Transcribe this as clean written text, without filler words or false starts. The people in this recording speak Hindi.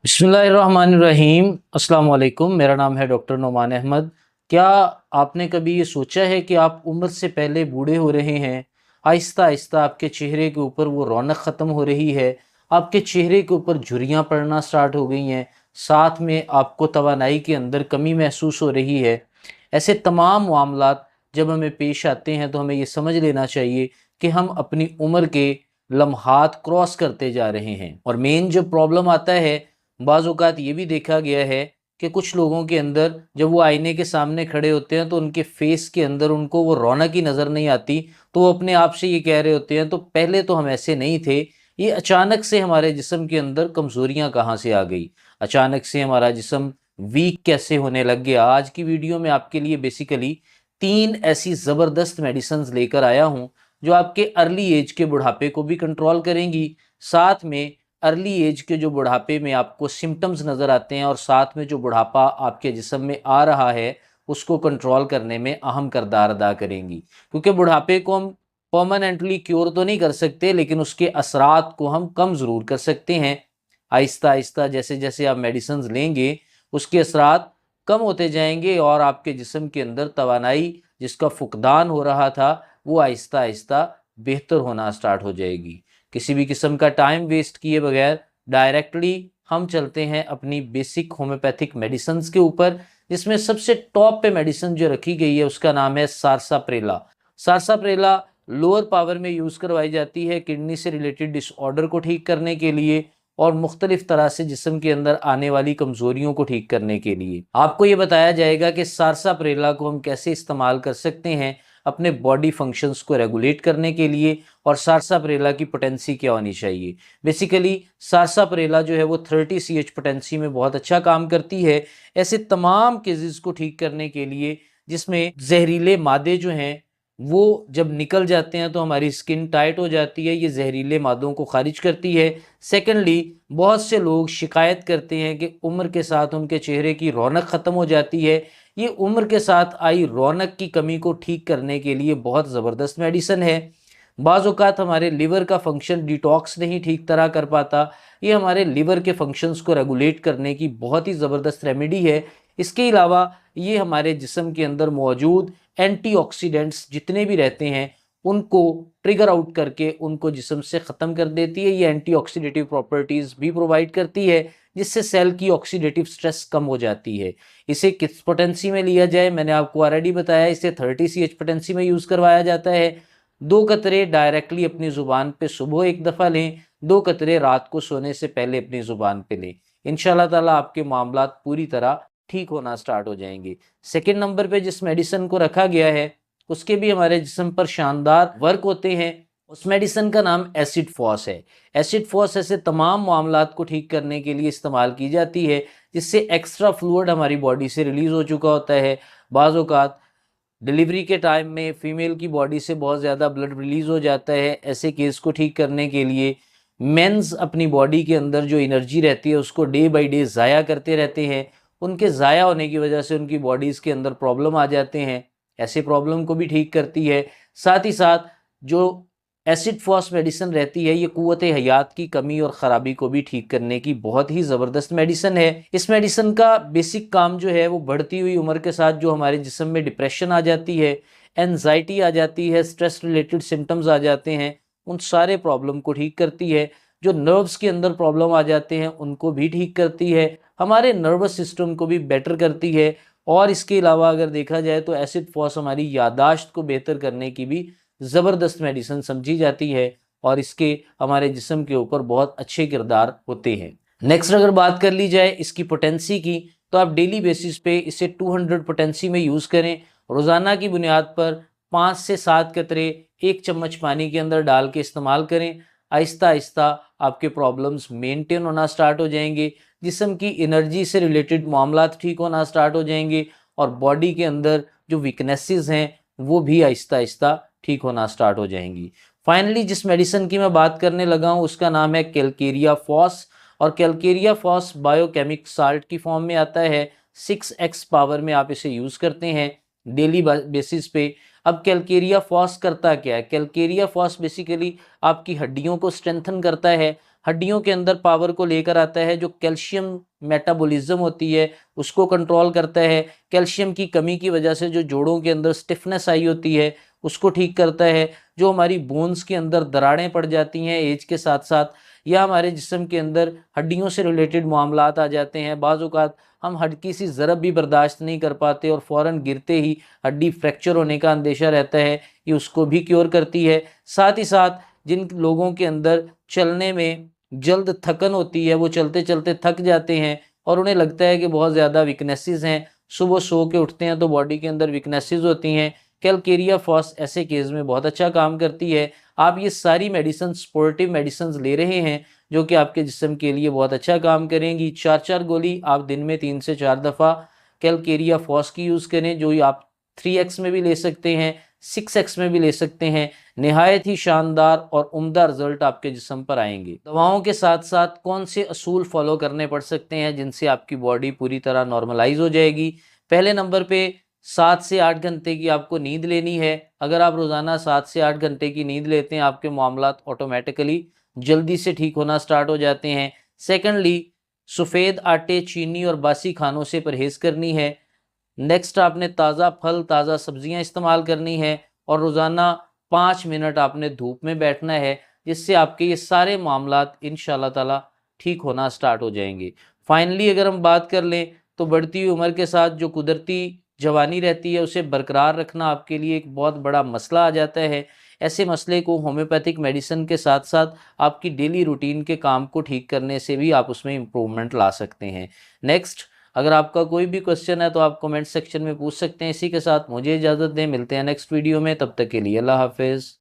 बिस्मिल्लाहिर्रहमानिर्रहीम। अस्सलाम वालेकुम। मेरा नाम है डॉक्टर नोमान अहमद। क्या आपने कभी ये सोचा है कि आप उम्र से पहले बूढ़े हो रहे हैं? आहिस्ता आहिस्ता आपके चेहरे के ऊपर वो रौनक ख़त्म हो रही है, आपके चेहरे के ऊपर झुर्रियाँ पड़ना स्टार्ट हो गई हैं, साथ में आपको तवानाई के अंदर कमी महसूस हो रही है। ऐसे तमाम मामलात जब हमें पेश आते हैं तो हमें ये समझ लेना चाहिए कि हम अपनी उम्र के लम्हात क्रॉस करते जा रहे हैं। और मेन जो प्रॉब्लम आता है, बाज़ औक़ात ये भी देखा गया है कि कुछ लोगों के अंदर जब वो आईने के सामने खड़े होते हैं तो उनके फेस के अंदर उनको वो रौनक ही नज़र नहीं आती। तो वो अपने आप से ये कह रहे होते हैं तो पहले तो हम ऐसे नहीं थे, ये अचानक से हमारे जिस्म के अंदर कमज़ोरियाँ कहाँ से आ गई, अचानक से हमारा जिस्म वीक कैसे होने लग गया। आज की वीडियो में आपके लिए बेसिकली 3 ऐसी ज़बरदस्त मेडिसिन्स लेकर आया हूँ जो आपके अर्ली एज के बुढ़ापे को भी कंट्रोल करेंगी, साथ में अर्ली एज के जो बुढ़ापे में आपको सिम्पटम्स नज़र आते हैं और साथ में जो बुढ़ापा आपके जिस्म में आ रहा है उसको कंट्रोल करने में अहम किरदार अदा करेंगी। क्योंकि बुढ़ापे को हम परमानेंटली क्योर तो नहीं कर सकते, लेकिन उसके असरात को हम कम ज़रूर कर सकते हैं। आहिस्ता आहिस्ता जैसे जैसे आप मेडिसिन लेंगे उसके असरात कम होते जाएंगे और आपके जिस्म के अंदर तवानाई जिसका फुकदान हो रहा था वो आहिस्ता आहिस्ता बेहतर होना स्टार्ट हो जाएगी। किसी भी किस्म का टाइम वेस्ट किए बगैर डायरेक्टली हम चलते हैं अपनी बेसिक होम्योपैथिक मेडिसिन्स के ऊपर, जिसमें सबसे टॉप पे मेडिसिन जो रखी गई है उसका नाम है सारसाप्रेला। सारसाप्रेला लोअर पावर में यूज़ करवाई जाती है किडनी से रिलेटेड डिसऑर्डर को ठीक करने के लिए और मुख्तलिफ तरह से जिस्म के अंदर आने वाली कमज़ोरियों को ठीक करने के लिए। आपको ये बताया जाएगा कि सारसाप्रेला को हम कैसे इस्तेमाल कर सकते हैं अपने बॉडी फंक्शंस को रेगुलेट करने के लिए और सारसाप्रेला की पोटेंसी क्या होनी चाहिए। बेसिकली सारसाप्रेला जो है वो 30 सीएच पोटेंसी में बहुत अच्छा काम करती है ऐसे तमाम केसेस को ठीक करने के लिए जिसमें जहरीले मादे जो हैं वो जब निकल जाते हैं तो हमारी स्किन टाइट हो जाती है, ये जहरीले मादों को खारिज करती है। सेकेंडली, बहुत से लोग शिकायत करते हैं कि उम्र के साथ उनके चेहरे की रौनक ख़त्म हो जाती है। ये उम्र के साथ आई रौनक की कमी को ठीक करने के लिए बहुत ज़बरदस्त मेडिसिन है। बाज़ औक़ात हमारे लिवर का फंक्शन डिटॉक्स नहीं ठीक तरह कर पाता, ये हमारे लिवर के फंक्शंस को रेगुलेट करने की बहुत ही ज़बरदस्त रेमेडी है। इसके अलावा ये हमारे जिस्म के अंदर मौजूद एंटीऑक्सीडेंट्स जितने भी रहते हैं उनको ट्रिगर आउट करके उनको जिस्म से ख़त्म कर देती है। ये एंटीऑक्सीडेटिव प्रॉपर्टीज़ भी प्रोवाइड करती है जिससे सेल की ऑक्सीडेटिव स्ट्रेस कम हो जाती है। इसे किस पोटेंसी में लिया जाए मैंने आपको ऑलरेडी बताया, इसे 30 सीएच पोटेंसी में यूज़ करवाया जाता है। 2 कतरे डायरेक्टली अपनी ज़ुबान पे सुबह एक दफ़ा लें, 2 कतरे रात को सोने से पहले अपनी ज़ुबान पे लें। इंशाल्लाह ताला आपके मामलात पूरी तरह ठीक होना स्टार्ट हो जाएंगे। सेकंड नंबर पे जिस मेडिसिन को रखा गया है उसके भी हमारे जिस्म पर शानदार वर्क होते हैं। उस मेडिसिन का नाम एसिड फॉस है। एसिड फॉस ऐसे तमाम मामलात को ठीक करने के लिए इस्तेमाल की जाती है जिससे एक्स्ट्रा फ्लूइड हमारी बॉडी से रिलीज़ हो चुका होता है। बाज़ औक़ात डिलीवरी के टाइम में फ़ीमेल की बॉडी से बहुत ज़्यादा ब्लड रिलीज़ हो जाता है। ऐसे केस को ठीक करने के लिए मेंस अपनी बॉडी के अंदर जो एनर्जी रहती है उसको डे बाय डे ज़ाया करते रहते हैं। उनके ज़ाया होने की वजह से उनकी बॉडीज़ के अंदर प्रॉब्लम आ जाते हैं, ऐसे प्रॉब्लम को भी ठीक करती है। साथ ही साथ जो एसिड फॉस मेडिसिन रहती है ये क़ुव्वत हयात की कमी और ख़राबी को भी ठीक करने की बहुत ही ज़बरदस्त मेडिसिन है। इस मेडिसिन का बेसिक काम जो है वो बढ़ती हुई उम्र के साथ जो हमारे जिस्म में डिप्रेशन आ जाती है, एंजाइटी आ जाती है, स्ट्रेस रिलेटेड सिम्टम्स आ जाते हैं, उन सारे प्रॉब्लम को ठीक करती है। जो नर्व्स के अंदर प्रॉब्लम आ जाते हैं उनको भी ठीक करती है, हमारे नर्वस सिस्टम को भी बेटर करती है। और इसके अलावा अगर देखा जाए तो एसिड फॉस हमारी यादाश्त को बेहतर करने की भी ज़बरदस्त मेडिसिन समझी जाती है और इसके हमारे जिस्म के ऊपर बहुत अच्छे किरदार होते हैं। नेक्स्ट अगर बात कर ली जाए इसकी पोटेंसी की, तो आप डेली बेसिस पे इसे 200 पोटेंसी में यूज़ करें। रोज़ाना की बुनियाद पर 5 से 7 कतरे 1 चम्मच पानी के अंदर डाल के इस्तेमाल करें। आहिस्ता आहिस्ता आपके प्रॉब्लम्स मेंटेन होना स्टार्ट हो जाएंगे, जिस्म की एनर्जी से रिलेटेड मामलात ठीक होना स्टार्ट हो जाएंगे और बॉडी के अंदर जो वीकनेसेस हैं वो भी आहिस्ता आहिस्ता ठीक होना स्टार्ट हो जाएंगी। फाइनली जिस मेडिसिन की मैं बात करने लगा हूँ उसका नाम है कैलकेरिया फॉस और कैलकेरिया फॉस बायोकेमिक साल्ट की फॉर्म में आता है। 6x पावर में आप इसे यूज़ करते हैं डेली बेसिस पे। अब कैलकेरिया फॉस करता क्या है? कैलकेरिया फॉस बेसिकली आपकी हड्डियों को स्ट्रेंथन करता है, हड्डियों के अंदर पावर को लेकर आता है, जो कैल्शियम मेटाबॉलिज्म होती है उसको कंट्रोल करता है, कैल्शियम की कमी की वजह से जो जोड़ों के अंदर स्टिफनेस आई होती है उसको ठीक करता है, जो हमारी बोन्स के अंदर दरारें पड़ जाती हैं एज के साथ साथ, या हमारे जिस्म के अंदर हड्डियों से रिलेटेड मामलात आ जाते हैं, बाज़ औक़ात हम हल्की सी ज़रब भी बर्दाश्त नहीं कर पाते और फ़ौरन गिरते ही हड्डी फ्रैक्चर होने का अंदेशा रहता है, ये उसको भी क्योर करती है। साथ ही साथ जिन लोगों के अंदर चलने में जल्द थकन होती है, वो चलते चलते थक जाते हैं और उन्हें लगता है कि बहुत ज़्यादा वीकनेसेस हैं, सुबह सो के उठते हैं तो बॉडी के अंदर वीकनेसेस होती हैं, कैलकेरिया फॉस ऐसे केस में बहुत अच्छा काम करती है। आप ये सारी मेडिसिन सपोर्टिव मेडिसिन ले रहे हैं जो कि आपके जिस्म के लिए बहुत अच्छा काम करेंगी। 4-4 गोली आप दिन में 3 से 4 दफ़ा कैलकेरिया फॉस की यूज़ करें, जो आप 3x में भी ले सकते हैं, 6x में भी ले सकते हैं। निहायत ही शानदार और उम्दा रिजल्ट आपके जिस्म पर आएंगे। दवाओं के साथ साथ कौन से असूल फॉलो करने पड़ सकते हैं जिनसे आपकी बॉडी पूरी तरह नॉर्मलाइज हो जाएगी। पहले नंबर पे 7 से 8 घंटे की आपको नींद लेनी है। अगर आप रोज़ाना 7 से 8 घंटे की नींद लेते हैं, आपके मामलात ऑटोमेटिकली जल्दी से ठीक होना स्टार्ट हो जाते हैं। सेकेंडली, सफ़ेद आटे, चीनी और बासी खानों से परहेज़ करनी है। नेक्स्ट, आपने ताज़ा फल, ताज़ा सब्जियां इस्तेमाल करनी है और रोज़ाना 5 मिनट आपने धूप में बैठना है, जिससे आपके ये सारे मामलात इंशाल्लाह ताला ठीक होना स्टार्ट हो जाएंगे। फाइनली अगर हम बात कर लें तो बढ़ती हुई उम्र के साथ जो कुदरती जवानी रहती है उसे बरकरार रखना आपके लिए एक बहुत बड़ा मसला आ जाता है। ऐसे मसले को होम्योपैथिक मेडिसिन के साथ साथ आपकी डेली रूटीन के काम को ठीक करने से भी आप उसमें इम्प्रूवमेंट ला सकते हैं। नेक्स्ट, अगर आपका कोई भी क्वेश्चन है तो आप कमेंट सेक्शन में पूछ सकते हैं। इसी के साथ मुझे इजाज़त दें, मिलते हैं नेक्स्ट वीडियो में, तब तक के लिए अल्लाह हाफिज़।